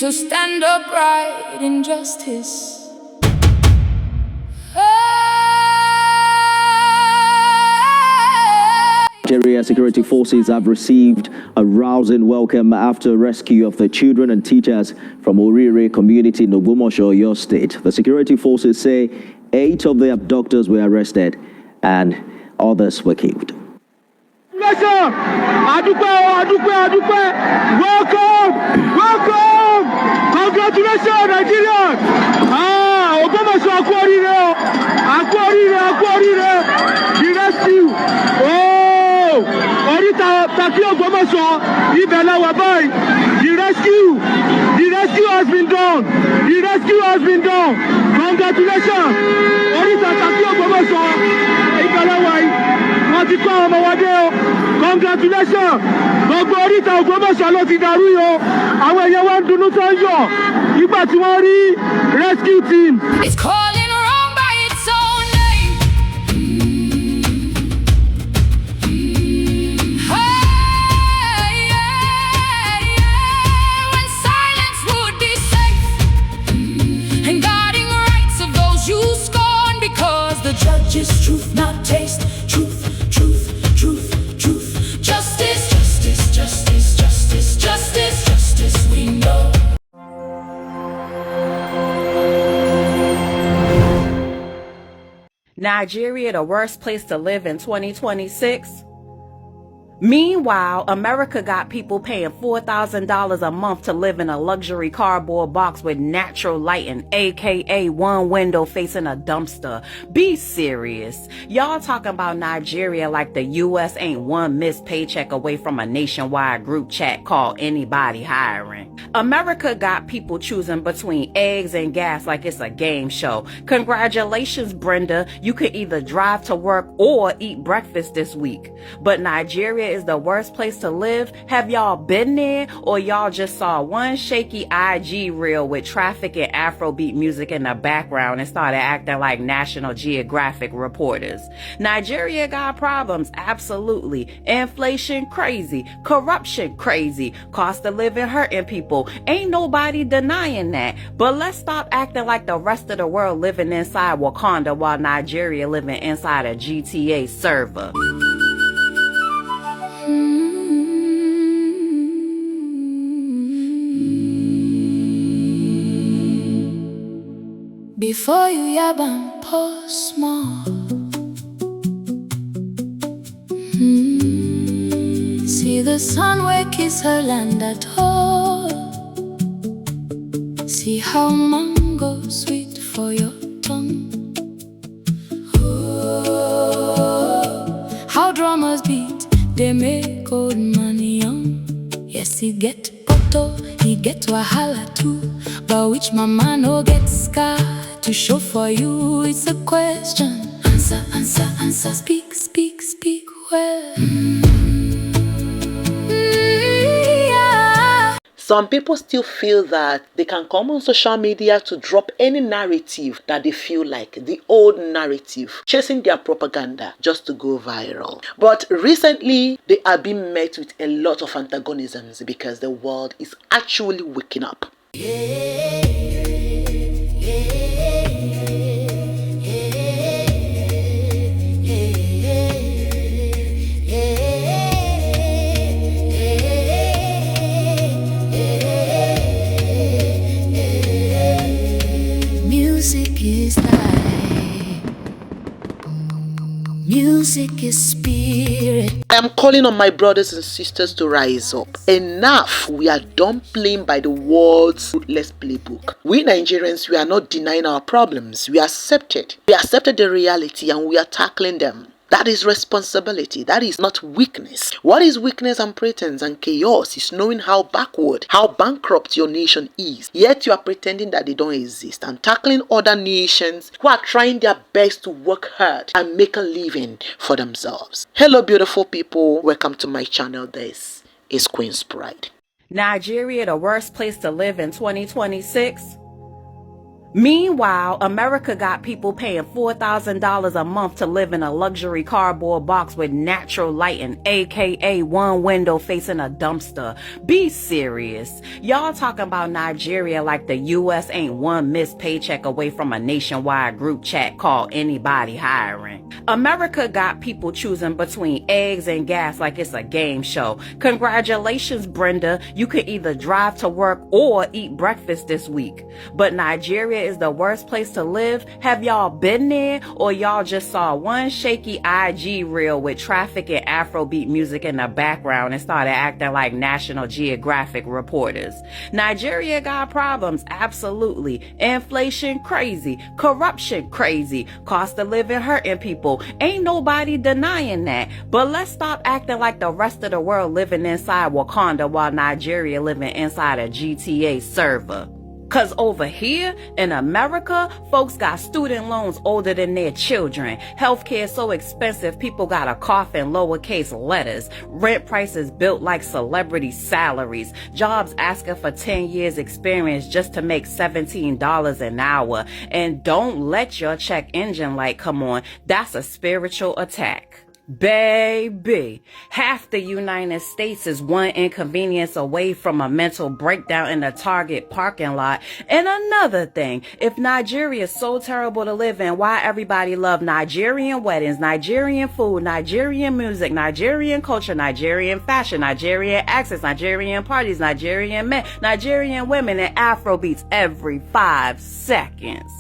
to stand upright in justice. Nigeria security forces have received a rousing welcome after rescue of the children and teachers from Orire community in Ogbomoso, Oyo State. The security forces say 8 of the abductors were arrested and others were killed. Welcome! Congratulations, Nigerians! Ogbomoso the rescue! Ogbomoso, the rescue has been done! Congratulations! Ogbomoso, congratulations! Gbogbo oríta Ògbómọ̀ṣọ́ ló ti dàrú yọ. Àwọn èèyàn wa ń dunnú tó ń yọ̀ nígbà tí wọ́n rí rescue team. It's calling wrong by its own name. When silence would be safe and guarding rights of those you scorn, because the judge's truth not taste. Truth. Justice, we know. Nigeria, the worst place to live in 2026? Meanwhile, America got people paying $4,000 a month to live in a luxury cardboard box with natural lighting, aka one window facing a dumpster. Be serious. Y'all talking about Nigeria like the US ain't one missed paycheck away from a nationwide group chat called anybody hiring. America got people choosing between eggs and gas like it's a game show. Congratulations, Brenda. You could either drive to work or eat breakfast this week. But Nigeria is the worst place to live. Have y'all been there, or y'all just saw one shaky IG reel with traffic and Afrobeat music in the background and started acting like National Geographic reporters? Nigeria got problems, absolutely. Inflation crazy, corruption crazy, cost of living hurting people. Ain't nobody denying that. But let's stop acting like the rest of the world living inside Wakanda while Nigeria living inside a GTA server. Before you yab and pause more. See the sun where kiss her land at all. See how mango sweet for your tongue. How drummers beat, they make old money young. Yes, he get poto, he get wahala too. But which mama no get scar to show for you? It's a question. Answer. Speak well. Yeah. Some people still feel that they can come on social media to drop any narrative that they feel like, the old narrative, chasing their propaganda just to go viral. But recently, they are being met with a lot of antagonisms because the world is actually waking up. Music is spirit. I am calling on my brothers and sisters to rise up. Enough! We are done playing by the world's ruthless playbook. We Nigerians, we are not denying our problems. We accept it. We accepted the reality and we are tackling them. That is responsibility. That is not weakness. What is weakness and pretense and chaos is knowing how backward, how bankrupt your nation is. Yet you are pretending that they don't exist and tackling other nations who are trying their best to work hard and make a living for themselves. Hello beautiful people. Welcome to my channel. This is Qinspride. Nigeria, the worst place to live in 2026? Meanwhile, America got people paying $4,000 a month to live in a luxury cardboard box with natural lighting, aka one window facing a dumpster. Be serious. Y'all talking about Nigeria like the US ain't one missed paycheck away from a nationwide group chat called anybody hiring. America got people choosing between eggs and gas like it's a game show. Congratulations, Brenda. You could either drive to work or eat breakfast this week. But Nigeria is the worst place to live. Have y'all been there, or y'all just saw one shaky IG reel with traffic and Afrobeat music in the background and started acting like National Geographic reporters? Nigeria got problems, absolutely. Inflation crazy, corruption crazy, cost of living hurting people. Ain't nobody denying that. But let's stop acting like the rest of the world living inside Wakanda while Nigeria living inside a GTA server. Cause over here in America, folks got student loans older than their children. Healthcare so expensive, people gotta cough in lowercase letters. Rent prices built like celebrity salaries. Jobs asking for 10 years experience just to make $17 an hour. And don't let your check engine light come on. That's a spiritual attack. Baby, half the United States is one inconvenience away from a mental breakdown in the Target parking lot. And another thing, if Nigeria is so terrible to live in, why everybody love Nigerian weddings, Nigerian food, Nigerian music, Nigerian culture, Nigerian fashion, Nigerian accents, Nigerian parties, Nigerian men, Nigerian women, and Afrobeats every 5 seconds?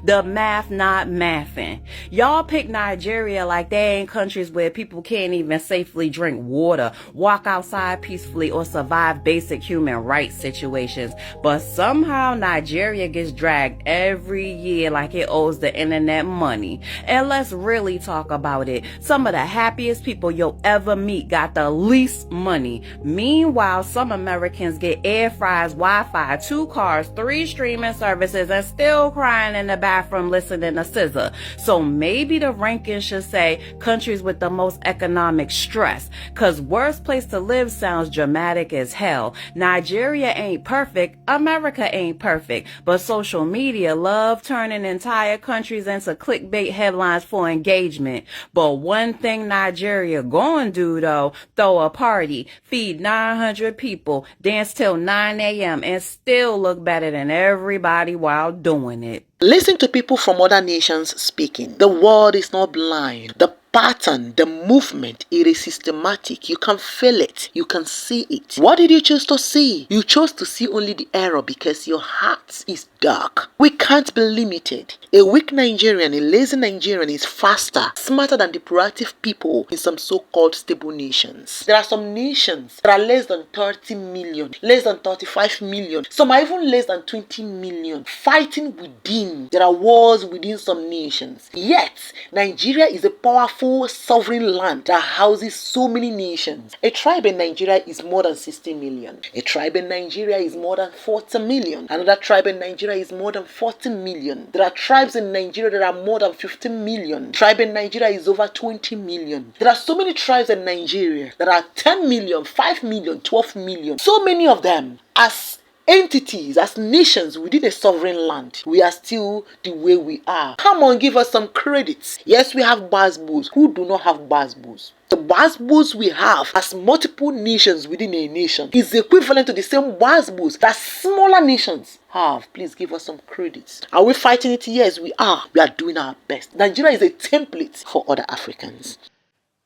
The math not mathing. Y'all pick Nigeria like they ain't countries where people can't even safely drink water, walk outside peacefully, or survive basic human rights situations. But somehow Nigeria gets dragged every year like it owes the internet money. And let's really talk about it. Some of the happiest people you'll ever meet got the least money. Meanwhile, some Americans get air fryers, Wi-Fi, 2 cars, 3 streaming services, and still crying in the bathroom listening to SZA. So maybe the rankings should say countries with the most economic stress, cause worst place to live sounds dramatic as hell. Nigeria ain't perfect, America ain't perfect, but social media love turning entire countries into clickbait headlines for engagement. But one thing Nigeria gonna do though, throw a party, feed 900 people, dance till 9 a.m. and still look better than everybody while doing it. Listen to people from other nations speaking. The world is not blind. The pattern, the movement, it is systematic. You can feel it. You can see it. What did you choose to see? You chose to see only the error because your heart is dark. We can't be limited. A weak Nigerian, a lazy Nigerian is faster, smarter than the proactive people in some so-called stable nations. There are some nations that are less than 30 million, less than 35 million. Some are even less than 20 million. Fighting within. There are wars within some nations. Yet, Nigeria is a powerful sovereign land that houses so many nations. A tribe in Nigeria is more than 60 million. A tribe in Nigeria is more than 40 million. Another tribe in Nigeria is more than 40 million. There are tribes in Nigeria that are more than 50 million. Tribe in Nigeria is over 20 million. There are so many tribes in Nigeria that are 10 million, 5 million, 12 million. So many of them as entities, as nations within a sovereign land. We are still the way we are. Come on, give us some credits. Yes, we have Bazboos. Who do not have Bazboos? The Bazboos we have as multiple nations within a nation is equivalent to the same Bazboos that smaller nations have. Please give us some credits. Are we fighting it? Yes, we are. We are doing our best. Nigeria is a template for other Africans.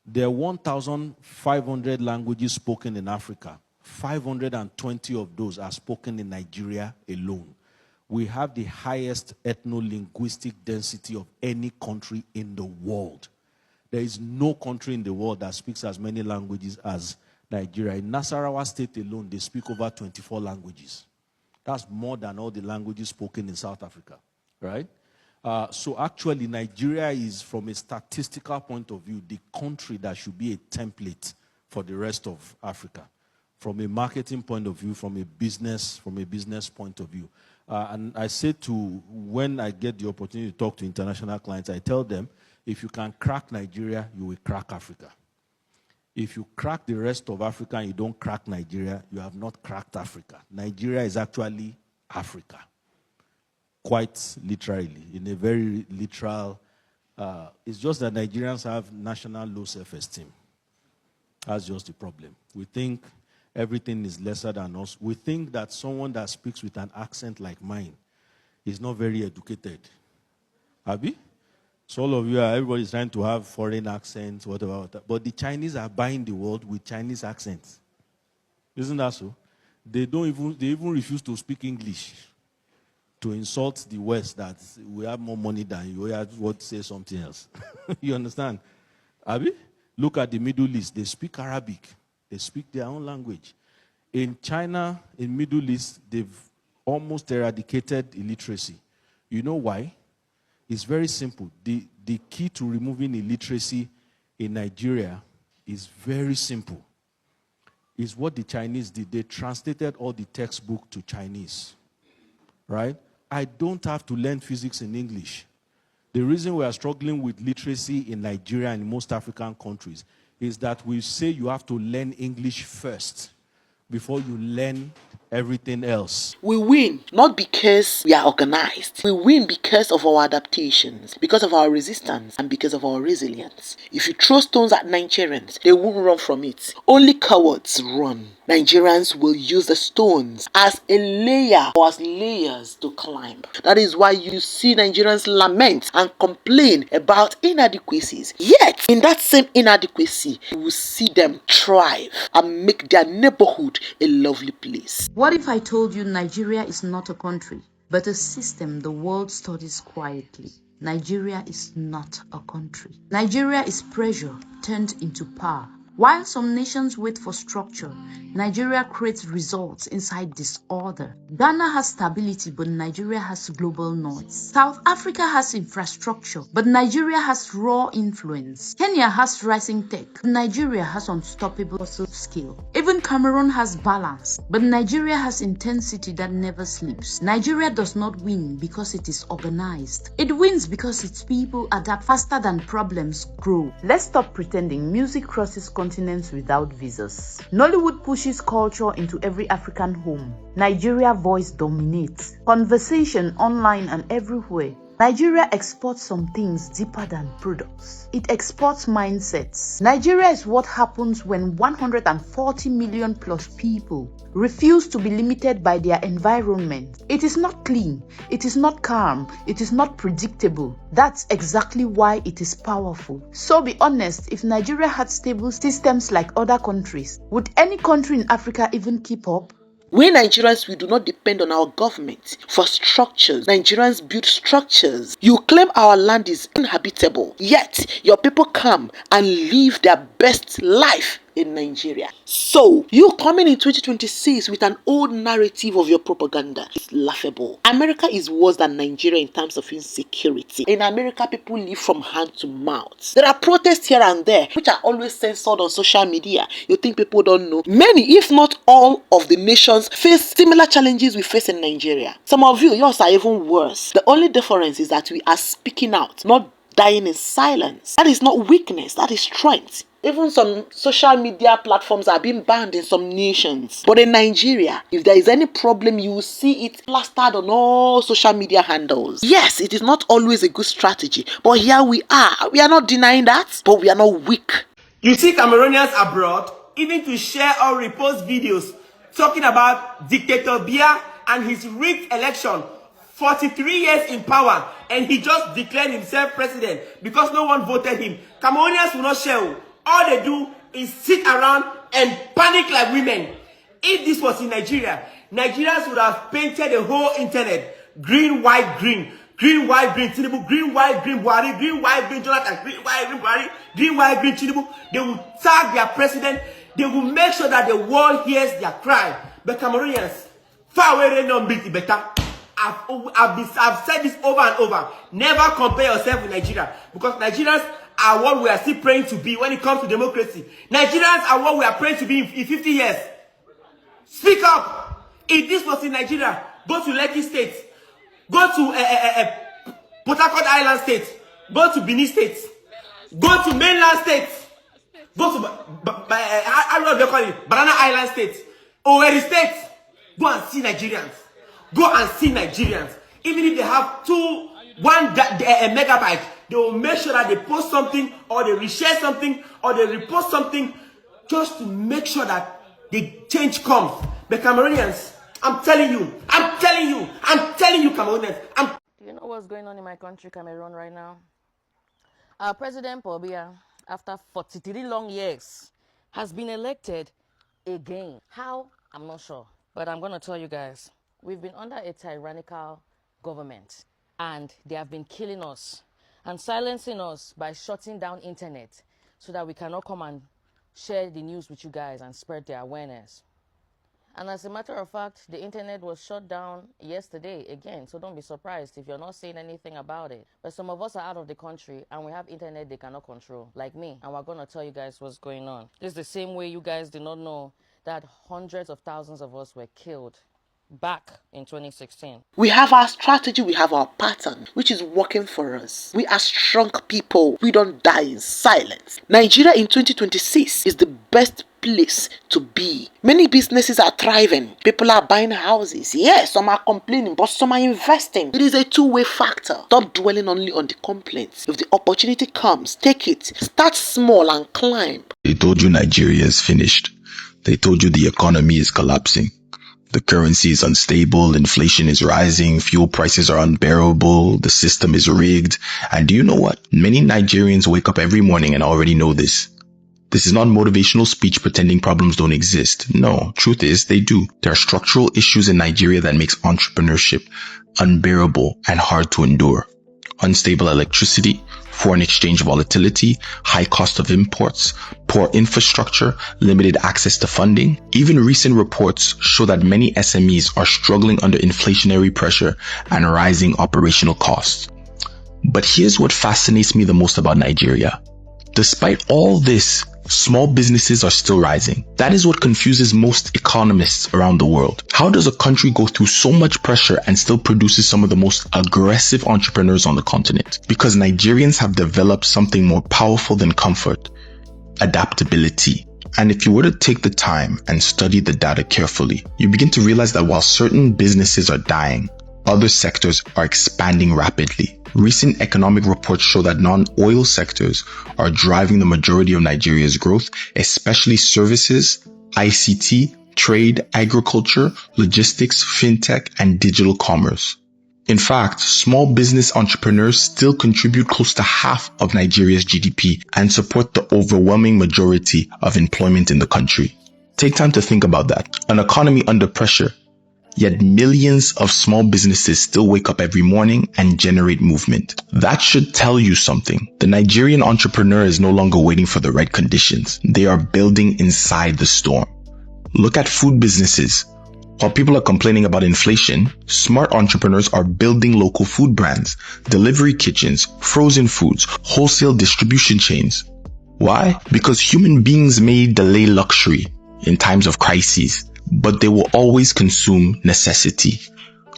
There are 1,500 languages spoken in Africa. 520 of those are spoken in Nigeria alone. We have the highest ethno-linguistic density of any country in the world. There is no country in the world that speaks as many languages as Nigeria. In Nasarawa State alone, they speak over 24 languages. That's more than all the languages spoken in South Africa, right? So actually, Nigeria is, from a statistical point of view, the country that should be a template for the rest of Africa. From a marketing point of view, from a business point of view. And I say when I get the opportunity to talk to international clients, I tell them, if you can crack Nigeria, you will crack Africa. If you crack the rest of Africa and you don't crack Nigeria, you have not cracked Africa. Nigeria is actually Africa. quite literally, in a very literal. It's just that Nigerians have national low self-esteem. That's just the problem. We think everything is lesser than us. We think that someone that speaks with an accent like mine is not very educated. Abi? So all of you, everybody's trying to have foreign accents, whatever. But the Chinese are buying the world with Chinese accents. Isn't that so? They even refuse to speak English to insult the West that we have more money than you. We have to say something else. You understand? Abi? Look at the Middle East. They speak Arabic. They speak their own language. In China, in Middle East, they've almost eradicated illiteracy. You know why? It's very simple. The key to removing illiteracy in Nigeria is very simple. It's what the Chinese did. They translated all the textbook to Chinese. Right? I don't have to learn physics in English. The reason we are struggling with literacy in Nigeria and in most African countries is that we say you have to learn English first before you learn everything else. We win not because we are organized. We win because of our adaptations, because of our resistance, and because of our resilience. If you throw stones at Nigerians, they won't run from it. Only cowards run. Nigerians will use the stones as a layer or as layers to climb. That is why you see Nigerians lament and complain about inadequacies. Yet, in that same inadequacy, you will see them thrive and make their neighborhood a lovely place. What if I told you Nigeria is not a country, but a system the world studies quietly? Nigeria is not a country. Nigeria is pressure turned into power. While some nations wait for structure, Nigeria creates results inside disorder. Ghana has stability, but Nigeria has global noise. South Africa has infrastructure, but Nigeria has raw influence. Kenya has rising tech, but Nigeria has unstoppable hustle skill. Even Cameroon has balance, but Nigeria has intensity that never sleeps. Nigeria does not win because it is organized. It wins because its people adapt faster than problems grow. Let's stop pretending music crosses continents without visas. Nollywood pushes culture into every African home. Nigeria voice dominates. Conversation online and everywhere. Nigeria exports some things deeper than products. It exports mindsets. Nigeria is what happens when 140 million plus people refuse to be limited by their environment. It is not clean. It is not calm. It is not predictable. That's exactly why it is powerful. So be honest, if Nigeria had stable systems like other countries, would any country in Africa even keep up? We Nigerians, we do not depend on our government for structures. Nigerians build structures. You claim our land is inhabitable, yet your people come and live their best life in Nigeria. So, you coming in 2026 with an old narrative of your propaganda is laughable. America is worse than Nigeria in terms of insecurity. In America, people live from hand to mouth. There are protests here and there, which are always censored on social media. You think people don't know? Many, if not all, of the nations face similar challenges we face in Nigeria. Some of you, yours are even worse. The only difference is that we are speaking out, not dying in silence. That is not weakness, that is strength. Even some social media platforms are being banned in some nations. But in Nigeria, if there is any problem, you will see it plastered on all social media handles. Yes, it is not always a good strategy, but here we are. We are not denying that, but we are not weak. You see Cameroonians abroad, even to share or repost videos talking about Dictator Biya and his rigged election. 43 years in power, and he just declared himself president because no one voted him. Cameroonians will not share. All they do is sit around and panic like women. If this was in Nigeria, Nigerians would have painted the whole internet green, white, green. Green, white, green, Tinubu, green, white, green, Buhari, green, white, green, Jonathan, green, white, green, Buhari, green, white, green, Tinubu. They will tag their president. They will make sure that the world hears their cry. But Cameroonians, far away they don't beat better. I've said this over and over. Never compare yourself with Nigeria, because Nigerians are what we are still praying to be when it comes to democracy. Nigerians are what we are praying to be in 50 years. Speak up. If this was in Nigeria, go to Lekki State, go to Port Harcourt Island State, go to Benin State, go to mainland State, go to I don't know what they call it, Banana Island State, Owerri State. Go and see Nigerians. Go and see Nigerians. Even if they have one megabyte, they will make sure that they post something or they reshare something or they repost something just to make sure that the change comes. But Cameroonians, I'm telling you, Cameroonians, Do you know what's going on in my country, Cameroon, right now? Our President Paul Biya, after 43 long years, has been elected again. How? I'm not sure. But I'm going to tell you guys, we've been under a tyrannical government, and they have been killing us and silencing us by shutting down internet so that we cannot come and share the news with you guys and spread their awareness. And as a matter of fact, the internet was shut down yesterday again, so don't be surprised if you're not saying anything about it. But some of us are out of the country and we have internet they cannot control, like me, and we're going to tell you guys what's going on. This is the same way you guys did not know that hundreds of thousands of us were killed back in 2016. We have our strategy, we have our pattern, which is working for us. We are strong people. We don't die in silence. Nigeria in 2026 is the best place to be. Many businesses are thriving. People are buying houses. Yes, some are complaining, but some are investing. It is a two-way factor. Stop dwelling only on the complaints. If the opportunity comes, take it. Start small and climb. They told you Nigeria is finished. They told you the economy is collapsing. The currency is unstable, inflation is rising, fuel prices are unbearable, the system is rigged. And do you know what? Many Nigerians wake up every morning and already know this. This is not motivational speech pretending problems don't exist. No, truth is they do. There are structural issues in Nigeria that makes entrepreneurship unbearable and hard to endure. Unstable electricity, foreign exchange volatility, high cost of imports, poor infrastructure, limited access to funding. Even recent reports show that many SMEs are struggling under inflationary pressure and rising operational costs. But here's what fascinates me the most about Nigeria. Despite all this, small businesses are still rising. That is what confuses most economists around the world. How does a country go through so much pressure and still produces some of the most aggressive entrepreneurs on the continent? Because Nigerians have developed something more powerful than comfort: adaptability. And if you were to take the time and study the data carefully, you begin to realize that while certain businesses are dying, other sectors are expanding rapidly. Recent economic reports show that non-oil sectors are driving the majority of Nigeria's growth, especially services, ICT, trade, agriculture, logistics, fintech, and digital commerce. In fact, small business entrepreneurs still contribute close to half of Nigeria's GDP and support the overwhelming majority of employment in the country. Take time to think about that. An economy under pressure, yet millions of small businesses still wake up every morning and generate movement. That should tell you something. The Nigerian entrepreneur is no longer waiting for the right conditions. They are building inside the storm. Look at food businesses. While people are complaining about inflation, smart entrepreneurs are building local food brands, delivery kitchens, frozen foods, wholesale distribution chains. Why? Because human beings may delay luxury in times of crises, but they will always consume necessity.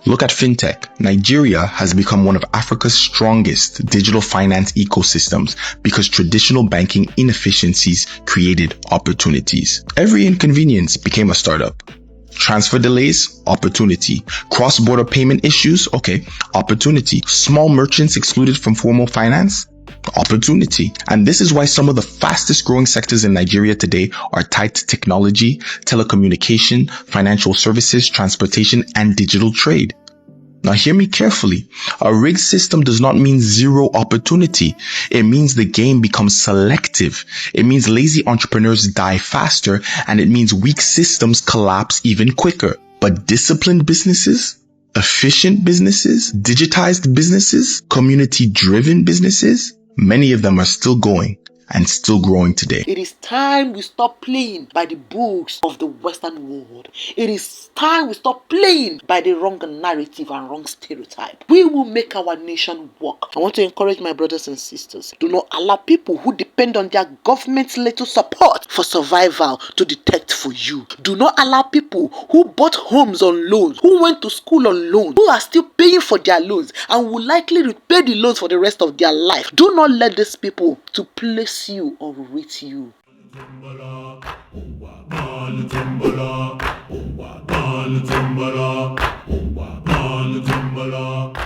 Look at fintech. Nigeria has become one of Africa's strongest digital finance ecosystems because traditional banking inefficiencies created opportunities. Every inconvenience became a startup. Transfer delays, opportunity. Cross-border payment issues, okay, opportunity. Small merchants excluded from formal finance, opportunity. And this is why some of the fastest growing sectors in Nigeria today are tied to technology, telecommunication, financial services, transportation, and digital trade. Now hear me carefully. A rigged system does not mean zero opportunity. It means the game becomes selective. It means lazy entrepreneurs die faster, and it means weak systems collapse even quicker. But disciplined businesses, efficient businesses, digitized businesses, community-driven businesses, many of them are still going and still growing today. It is time we stop playing by the books of the Western world. It is time we stop playing by the wrong narrative and wrong stereotype. We will make our nation work. I want to encourage my brothers and sisters. Do not allow people who depend on their government's little support for survival to detect for you. Do not allow people who bought homes on loans, who went to school on loans, who are still paying for their loans and will likely repay the loans for the rest of their life. Do not let these people to place you or rate you. Tumbala, tumbala, Lolo.